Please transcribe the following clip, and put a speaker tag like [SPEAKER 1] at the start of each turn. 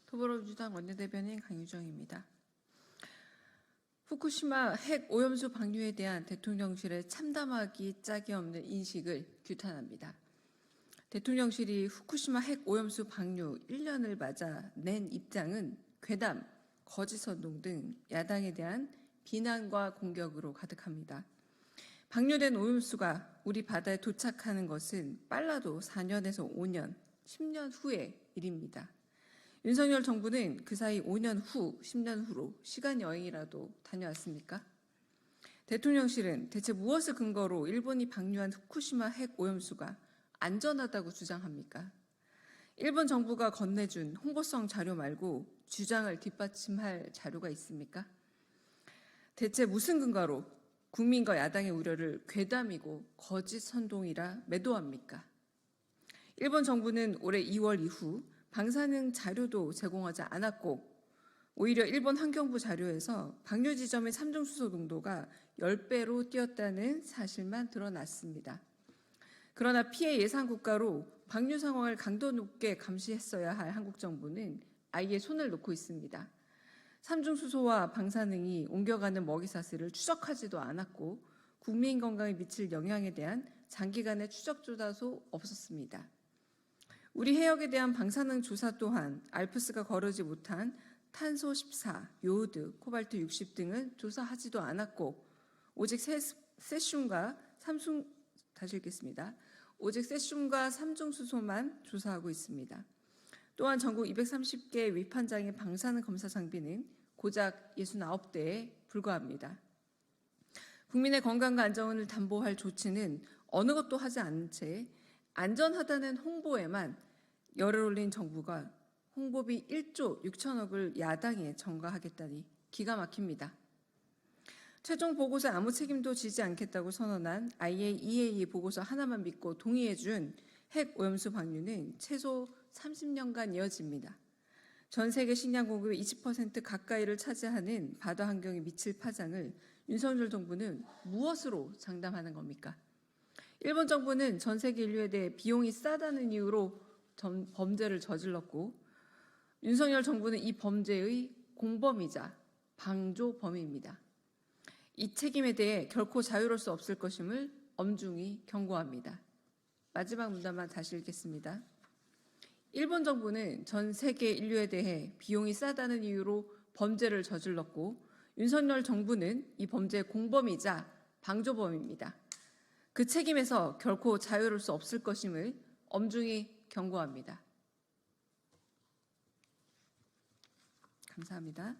[SPEAKER 1] 더불어민주당 원내대변인 강유정입니다. 후쿠시마 핵 오염수 방류에 대한 대통령실의 참담하기 짝이 없는 인식을 규탄합니다. 대통령실이 후쿠시마 핵 오염수 방류 1년을 맞아 낸 입장은 괴담, 거짓 선동 등 야당에 대한 비난과 공격으로 가득합니다. 방류된 오염수가 우리 바다에 도착하는 것은 빨라도 4년에서 5년, 10년 후의 일입니다. 윤석열 정부는 그 사이 5년 후, 10년 후로 시간 여행이라도 다녀왔습니까? 대통령실은 대체 무엇을 근거로 일본이 방류한 후쿠시마 핵 오염수가 안전하다고 주장합니까? 일본 정부가 건네준 홍보성 자료 말고 주장을 뒷받침할 자료가 있습니까? 대체 무슨 근거로 국민과 야당의 우려를 괴담이고 거짓 선동이라 매도합니까? 일본 정부는 올해 2월 이후 방사능 자료도 제공하지 않았고 오히려 일본 환경부 자료에서 방류 지점의 삼중수소 농도가 10배로 뛰었다는 사실만 드러났습니다. 그러나 피해 예상 국가로 방류 상황을 강도 높게 감시했어야 할 한국 정부는 아예 손을 놓고 있습니다. 삼중수소와 방사능이 옮겨가는 먹이사슬을 추적하지도 않았고 국민 건강에 미칠 영향에 대한 장기간의 추적조사도 없었습니다. 우리 해역에 대한 방사능 조사 또한 알프스가 거르지 못한 탄소 14, 요오드, 코발트 60 등은 조사하지도 않았고 오직 세슘과 삼중수소만 조사하고 있습니다. 또한 전국 230개 위판장의 방사능 검사 장비는 고작 69대에 불과합니다. 국민의 건강과 안전을 담보할 조치는 어느 것도 하지 않은 채 안전하다는 홍보에만 열을 올린 정부가 홍보비 1조 6천억을 야당에 전가하겠다니 기가 막힙니다. 최종 보고서에 아무 책임도 지지 않겠다고 선언한 IAEA 보고서 하나만 믿고 동의해준 핵 오염수 방류는 최소 30년간 이어집니다. 전 세계 식량 공급의 20% 가까이를 차지하는 바다 환경에 미칠 파장을 윤석열 정부는 무엇으로 장담하는 겁니까? 일본 정부는 전 세계 인류에 대해 비용이 싸다는 이유로 범죄를 저질렀고 윤석열 정부는 이 범죄의 공범이자 방조범입니다. 이 책임에 대해 결코 자유로울 수 없을 것임을 엄중히 경고합니다. 마지막 문단만 다시 읽겠습니다. 일본 정부는 전 세계 인류에 대해 비용이 싸다는 이유로 범죄를 저질렀고 윤석열 정부는 이 범죄의 공범이자 방조범입니다. 그 책임에서 결코 자유로울 수 없을 것임을 엄중히 경고합니다. 감사합니다.